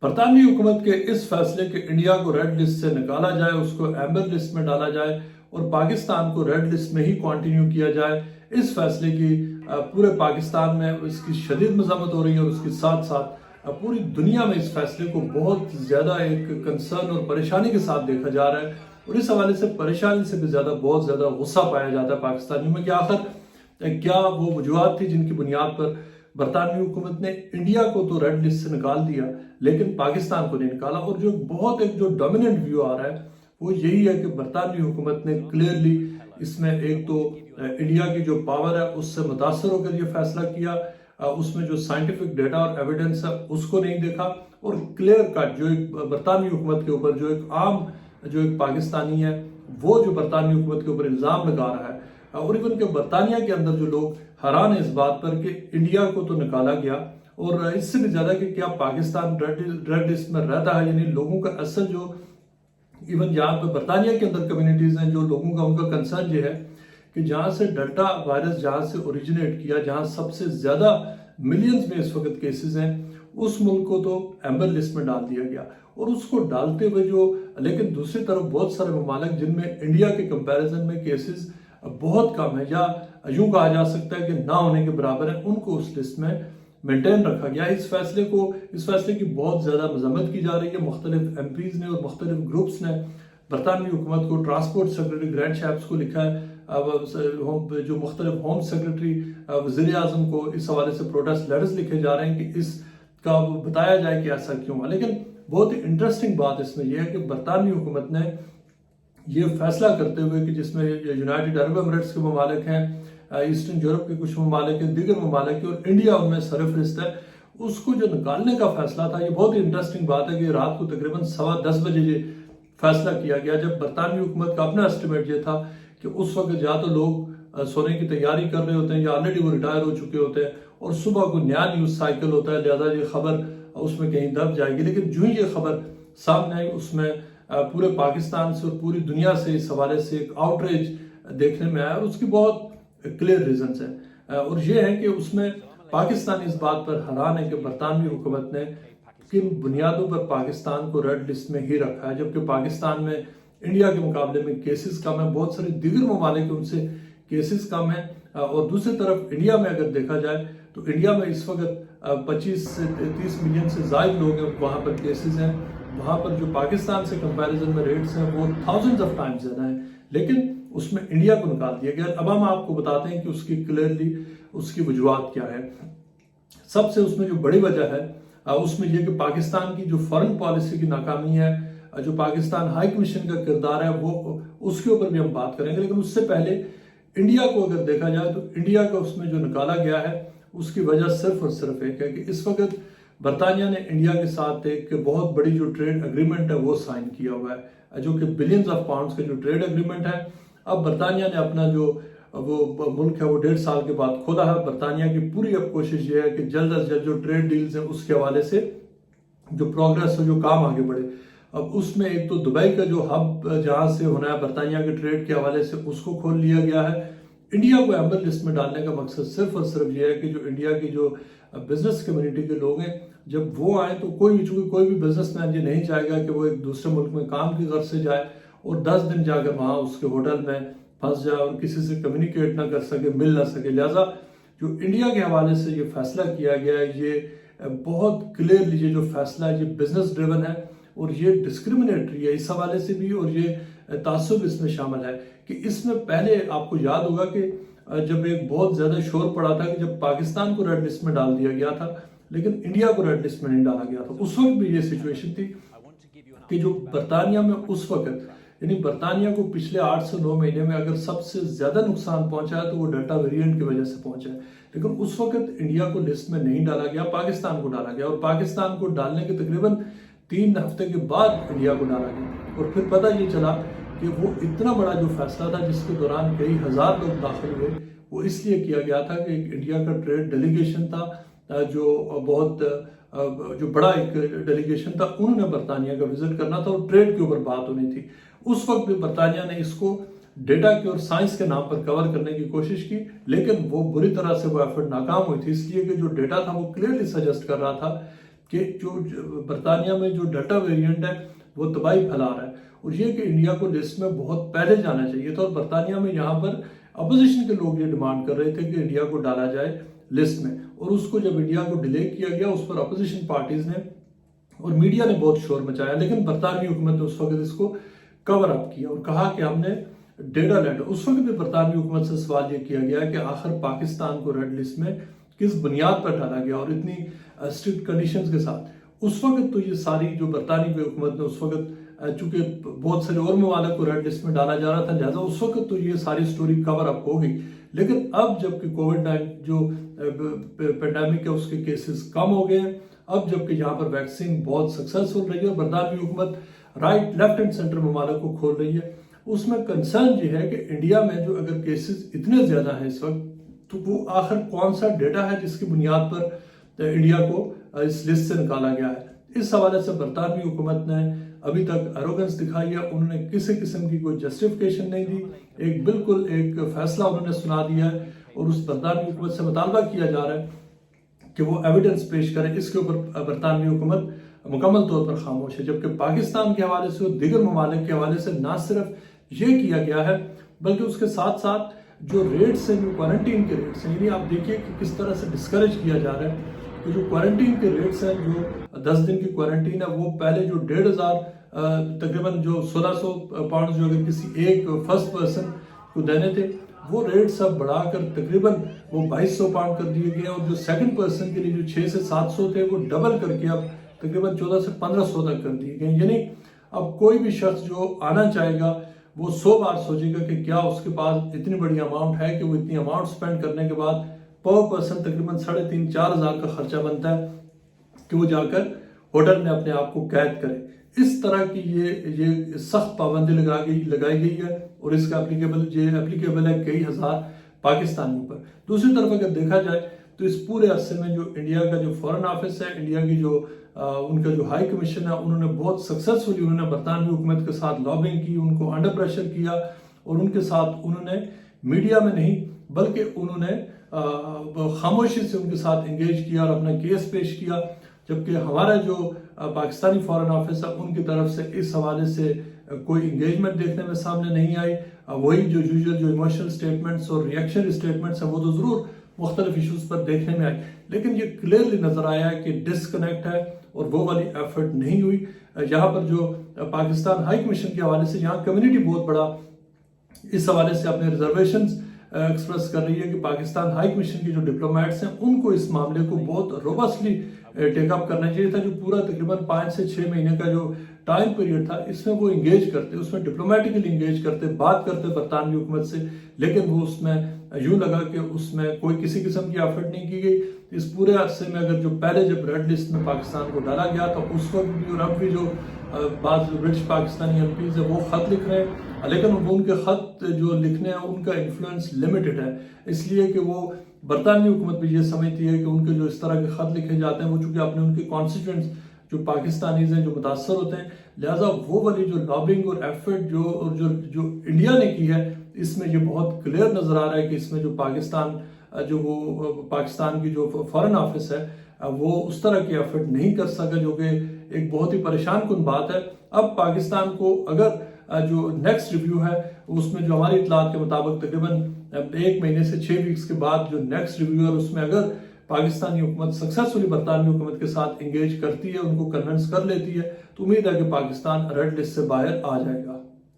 برطانوی حکومت کے اس فیصلے کہ انڈیا کو ریڈ لسٹ سے نکالا جائے، اس کو ایمبر لسٹ میں ڈالا جائے اور پاکستان کو ریڈ لسٹ میں ہی کنٹینیو کیا جائے، اس فیصلے کی پورے پاکستان میں اس کی شدید مذمت ہو رہی ہے، اور اس کے ساتھ ساتھ پوری دنیا میں اس فیصلے کو بہت زیادہ ایک کنسرن اور پریشانی کے ساتھ دیکھا جا رہا ہے۔ اور اس حوالے سے پریشانی سے بھی زیادہ بہت زیادہ غصہ پایا جاتا ہے پاکستانیوں میں کہ آخر کیا وہ وجوہات تھی جن کی بنیاد پر برطانوی حکومت نے انڈیا کو تو ریڈ لسٹ سے نکال دیا لیکن پاکستان کو نہیں نکالا۔ اور جو ڈومیننٹ ویو آ رہا ہے وہ یہی ہے کہ برطانوی حکومت نے کلیئرلی اس میں ایک تو انڈیا کی جو پاور ہے اس سے متاثر ہو کر یہ فیصلہ کیا، اس میں جو سائنٹیفک ڈیٹا اور ایویڈنس ہے اس کو نہیں دیکھا، اور کلیئر کٹ جو ایک برطانوی حکومت کے اوپر جو ایک عام جو ایک پاکستانی ہے وہ جو برطانوی حکومت کے اوپر الزام لگا رہا ہے، اور ایون کہ برطانیہ کے اندر جو لوگ حیران ہیں اس بات پر کہ انڈیا کو تو نکالا گیا، اور اس سے بھی زیادہ کہ کیا پاکستان ریڈ لسٹ میں رہتا ہے، یعنی لوگوں کا اصل جو ایون جہاں پہ برطانیہ کے اندر کمیونٹیز ہیں جو لوگوں کا ان کا کنسرن یہ ہے کہ جہاں سے ڈیلٹا وائرس جہاں سے اوریجنیٹ کیا، جہاں سب سے زیادہ ملینز میں اس وقت کیسز ہیں، اس ملک کو تو ایمبر لسٹ میں ڈال دیا گیا، اور اس کو ڈالتے ہوئے لیکن دوسری طرف بہت سارے ممالک جن میں انڈیا کے کمپیریزن میں کیسز بہت کم ہے یا یوں کہا جا سکتا ہے کہ نہ ہونے کے برابر ہیں، ان کو اس لسٹ میں مینٹین رکھا گیا۔ اس فیصلے کی بہت زیادہ مذمت کی جا رہی ہے، مختلف ایم پیز نے اور مختلف گروپس نے برطانوی حکومت کو، ٹرانسپورٹ سیکرٹری گرینٹ شیپس کو لکھا ہے، جو مختلف ہوم سیکرٹری وزیر اعظم کو اس حوالے سے پروٹیسٹ لیٹرز لکھے جا رہے ہیں کہ اس کا بتایا جائے کہ ایسا کیوں ہے۔ لیکن بہت ہی انٹرسٹنگ بات اس میں یہ ہے کہ برطانوی حکومت نے یہ فیصلہ کرتے ہوئے کہ جس میں یونائٹڈ عرب امریٹس کے ممالک ہیں، ایسٹرن یورپ کے کچھ ممالک ہیں، دیگر ممالک ہیں، اور انڈیا ان میں سرفہرست ہے، اس کو جو نکالنے کا فیصلہ تھا، یہ بہت ہی انٹرسٹنگ بات ہے کہ رات کو تقریباً 10:15 بجے یہ فیصلہ کیا گیا، جب برطانوی حکومت کا اپنا اسٹیمیٹ یہ تھا کہ اس وقت یا تو لوگ سونے کی تیاری کر رہے ہوتے ہیں یا آلریڈی وہ ریٹائر ہو چکے ہوتے ہیں، اور صبح کو نیا نیوز سائیکل ہوتا ہے، لہذا یہ خبر اس میں کہیں دب جائے گی۔ لیکن جو ہی یہ خبر سامنے آئی اس میں پورے پاکستان سے اور پوری دنیا سے اس حوالے سے ایک آؤٹریج دیکھنے میں آیا، اور اس کی بہت کلیئر ریزنز ہیں، اور یہ ہے کہ اس میں پاکستان اس بات پر حیران ہے کہ برطانوی حکومت نے کن بنیادوں پر پاکستان کو ریڈ لسٹ میں ہی رکھا ہے، جبکہ پاکستان میں انڈیا کے مقابلے میں کیسز کم ہیں، بہت سارے دیگر ممالک ان سے کیسز کم ہیں، اور دوسری طرف انڈیا میں اگر دیکھا جائے تو انڈیا میں اس وقت 25 سے 30 ملین سے زائد لوگ ہیں، وہاں پر کیسز ہیں، وہاں پر جو پاکستان سے کمپیریزن میں ریٹس ہیں وہ تھاؤزنڈز آف ٹائمز زیادہ ہیں، لیکن اس میں انڈیا کو نکال دیا گیا۔ اب ہم آپ کو بتاتے ہیں کہ اس کی کلیئرلی اس کی وجوہات کیا ہے۔ سب سے اس میں جو بڑی وجہ ہے اس میں یہ کہ پاکستان کی جو فارن پالیسی کی ناکامی ہے، جو پاکستان ہائی کمیشن کا کردار ہے، وہ اس کے اوپر بھی ہم بات کریں گے، لیکن اس سے پہلے انڈیا کو اگر دیکھا جائے تو انڈیا کا اس میں جو نکالا گیا ہے اس کی وجہ صرف اور صرف ایک ہے کہ اس وقت برطانیہ نے انڈیا کے ساتھ ایک بہت بڑی جو ٹریڈ اگریمنٹ ہے وہ سائن کیا ہوا ہے، جو کہ بلینز آف پاؤنڈز کا جو ٹریڈ اگریمنٹ ہے۔ اب برطانیہ نے اپنا جو وہ ملک ہے وہ 1.5 سال کے بعد کھولا ہے۔ برطانیہ کی پوری اب کوشش یہ ہے کہ جلد از جلد جو ٹریڈ ڈیلز ہیں اس کے حوالے سے جو پروگریس ہو، جو کام آگے بڑھے۔ اب اس میں ایک تو دبئی کا جو ہب جہاں سے ہونا ہے برطانیہ کے ٹریڈ کے حوالے سے اس کو کھول لیا گیا ہے۔ انڈیا کو ایمبر لسٹ میں ڈالنے کا مقصد صرف اور صرف یہ ہے کہ جو انڈیا کی جو بزنس کمیونٹی کے لوگ ہیں جب وہ آئیں تو کوئی بھی بزنس مین یہ نہیں چاہے گا کہ وہ ایک دوسرے ملک میں کام کی غرض سے جائے اور 10 دن جا کر وہاں اس کے ہوٹل میں پھنس جائے اور کسی سے کمیونیکیٹ نہ کر سکے، مل نہ سکے۔ لہٰذا جو انڈیا کے حوالے سے یہ فیصلہ کیا گیا ہے یہ بہت کلیئرلی یہ جو فیصلہ ہے یہ بزنس ڈریون ہے، اور یہ ڈسکریمنیٹری ہے اس حوالے سے بھی، اور یہ تعصب اس میں شامل ہے کہ اس میں پہلے آپ کو یاد ہوگا کہ جب ایک بہت زیادہ شور پڑا تھا کہ جب پاکستان کو ریڈ لسٹ میں ڈال دیا گیا تھا لیکن انڈیا کو ریڈ لسٹ میں نہیں ڈالا گیا تھا، اس وقت بھی یہ سچویشن تھی کہ جو برطانیہ میں اس وقت یعنی برطانیہ کو پچھلے 8 سے 9 مہینے میں اگر سب سے زیادہ نقصان پہنچا ہے تو وہ ڈیلٹا ویرینٹ کی وجہ سے پہنچا ہے، لیکن اس وقت انڈیا کو لسٹ میں نہیں ڈالا گیا، پاکستان کو ڈالا گیا، اور پاکستان کو ڈالنے کے تقریباً 3 ہفتے کے بعد انڈیا کو ڈالا گیا، اور پھر پتہ یہ چلا کہ وہ اتنا بڑا جو فیصلہ تھا جس کے دوران کئی ہزار لوگ داخل ہوئے، وہ اس لیے کیا گیا تھا کہ ایک انڈیا کا ٹریڈ ڈیلیگیشن تھا جو بڑا ایک ڈیلیگیشن تھا، انہوں نے برطانیہ کا وزٹ کرنا تھا اور ٹریڈ کے اوپر بات ہونی تھی۔ اس وقت بھی برطانیہ نے اس کو ڈیٹا کی اور سائنس کے نام پر کور کرنے کی کوشش کی، لیکن وہ بری طرح سے وہ ایفرٹ ناکام ہوئی تھی، اس لیے کہ جو ڈیٹا تھا وہ کلیئرلی سجیسٹ کر رہا تھا کہ جو برطانیہ میں جو ڈیلٹا ویریئنٹ ہے وہ تباہی پھیلا رہا ہے، اور یہ کہ انڈیا کو لسٹ میں بہت پہلے جانا چاہیے تھا، اور برطانیہ میں یہاں پر اپوزیشن کے لوگ یہ ڈیمانڈ کر رہے تھے کہ انڈیا کو ڈالا جائے لسٹ میں، اور اس کو جب انڈیا کو ڈیلے کیا گیا اس پر اپوزیشن پارٹیز نے اور میڈیا نے بہت شور مچایا، لیکن برطانوی حکومت نے اس وقت اس کو کور اپ کیا اور کہا کہ ہم نے ڈیٹا لینڈ۔ اس وقت بھی برطانوی حکومت سے سوال یہ کیا گیا کہ آخر پاکستان کو ریڈ لسٹ میں کس بنیاد پر ڈالا گیا اور اتنی اسٹرکٹ کنڈیشنز کے ساتھ۔ اس وقت تو یہ ساری جو برطانوی حکومت نے اس وقت چونکہ بہت سارے اور ممالک کو ریڈ لسٹ میں ڈالا جا رہا تھا، لہٰذا اس وقت تو یہ ساری سٹوری کور اپ ہو گئی، لیکن اب جب کہ کووڈ-19 جو پینڈیمک ہے اس کے کیسز کم ہو گئے ہیں، اب جب کہ یہاں پر ویکسین بہت سکسیسفل رہی ہے اور برطانوی حکومت رائٹ لیفٹ اینڈ سینٹر ممالک کو کھول رہی ہے، اس میں کنسرن یہ ہے کہ انڈیا میں جو اگر کیسز اتنے زیادہ ہیں اس وقت، تو وہ آخر کون سا ڈیٹا ہے جس کی بنیاد پر انڈیا کو اس لسٹ سے نکالا گیا ہے۔ اس حوالے سے برطانوی حکومت نے ابھی تک ایروگنس دکھائی ہے، انہوں نے کسی قسم کی کوئی جسٹیفیکیشن نہیں دی، بالکل ایک فیصلہ انہوں نے سنا دیا ہے، اور اس برطانوی حکومت سے مطالبہ کیا جا رہا ہے کہ وہ ایویڈنس پیش کرے۔ اس کے اوپر برطانوی حکومت مکمل طور پر خاموش ہے، جبکہ پاکستان کے حوالے سے اور دیگر ممالک کے حوالے سے نہ صرف یہ کیا گیا ہے بلکہ اس کے ساتھ ساتھ جو ریٹس ہیں، جو کوارنٹین کے ریٹس ہیں، یعنی آپ دیکھیے کہ کس طرح سے ڈسکریج کیا جا رہا ہے کہ جو کوارنٹین کے ریٹس ہیں، جو 10 دن کی کوارنٹین ہے، وہ پہلے جو 1500 تقریباً جو 1600 پاؤنڈ جو اگر کسی ایک فرسٹ پرسن کو دینے تھے، وہ ریٹ سب بڑھا کر تقریباً وہ 2200 پاؤنڈ کر دیے گئے، اور جو سیکنڈ پرسن کے لیے جو 6 سے 700 تھے وہ ڈبل کر کے اب تقریباً 14 سے 1500 تک کر دیے گئے۔ یعنی اب کوئی بھی شخص جو آنا چاہے گا وہ 100 بار سوچے گا کہ کیا اس کے پاس اتنی بڑی اماؤنٹ ہے کہ وہ اتنی اماؤنٹ سپینڈ کرنے کے بعد پر پرسن تقریباً 3500-4 ہزار کا خرچہ بنتا ہے کہ وہ جا کر ہوٹل میں اپنے آپ کو قید کرے۔ اس طرح کی یہ سخت پابندی لگائی گئی ہے، اور اس کا اپلیکیبل ہے کئی ہزار پاکستانیوں پر۔ دوسری طرف اگر دیکھا جائے تو اس پورے عرصے میں جو انڈیا کا جو فورن آفس ہے، انڈیا کی جو ان کا جو ہائی کمیشن ہے، انہوں نے بہت سکسیسفلی انہوں نے برطانوی حکومت کے ساتھ لابنگ کی، ان کو انڈر پریشر کیا، اور ان کے ساتھ انہوں نے میڈیا میں نہیں بلکہ انہوں نے خاموشی سے ان کے ساتھ انگیج کیا اور اپنا کیس پیش کیا، جبکہ ہمارا جو پاکستانی فورن آفس ہے ان کی طرف سے اس حوالے سے کوئی انگیجمنٹ دیکھنے میں سامنے نہیں آئی۔ وہی جو یوزول جو ایموشنل سٹیٹمنٹس اور ریئیکشن سٹیٹمنٹس ہیں وہ تو ضرور مختلف ایشوز پر دیکھنے میں آئی، لیکن یہ کلیئرلی نظر آیا ہے کہ ڈسکنیکٹ ہے اور وہ والی ایفرٹ نہیں ہوئی۔ یہاں پر جو پاکستان ہائی کمیشن کے حوالے سے یہاں کمیونٹی بہت بڑا اس حوالے سے اپنے ریزرویشنز ایکسپریس کر رہی ہے کہ پاکستان ہائی کمیشن کے جو ڈپلومیٹس ہیں ان کو اس معاملے کو بہت روبسٹلی ٹیک اپ کرنا چاہیے تھا۔ جو پورا تقریباً 5 سے 6 مہینے کا جو ٹائم پیریڈ تھا، اس میں وہ انگیج کرتے، اس میں ڈپلومیٹکلی انگیج کرتے، بات کرتے برطانوی حکومت سے، لیکن وہ اس میں یوں لگا کہ اس میں کوئی کسی قسم کی ایفرٹ نہیں کی گئی۔ اس پورے عرصے میں اگر جو پہلے جب ریڈ لسٹ میں پاکستان کو ڈالا گیا تو اس وقت بھی اور اب بھی جو بعض برٹش پاکستانی ایم پیز ہیں وہ خط لکھ رہے ہیں، لیکن ان کے خط جو لکھنے ہیں ان کا انفلوئنس لمیٹڈ ہے، اس لیے کہ وہ برطانوی حکومت بھی یہ سمجھتی ہے کہ ان کے جو اس طرح کے خط لکھے جاتے ہیں وہ چونکہ اپنے ان کے کانسٹیٹوئنٹس جو پاکستانیز ہیں جو متاثر ہوتے ہیں، لہٰذا وہ والی جو لابنگ اور ایفرٹ جو انڈیا نے کی ہے، اس میں یہ بہت کلیئر نظر آ رہا ہے کہ اس میں جو پاکستان کی جو فورن آفس ہے وہ اس طرح کی ایفرٹ نہیں کر سکا، جو کہ ایک بہت ہی پریشان کن بات ہے۔ اب پاکستان کو اگر جو نیکسٹ ریویو ہے اس میں جو ہماری اطلاعات کے مطابق تقریباً 1 مہینے سے 6 ویکس کے بعد جو نیکسٹ ریویو ہے اس میں اگر پاکستانی حکومت سکسیسفلی برطانوی حکومت کے ساتھ انگیج کرتی ہے، ان کو کنونس کر لیتی ہے، تو امید ہے کہ پاکستان ریڈ لسٹ سے باہر آ جائے گا۔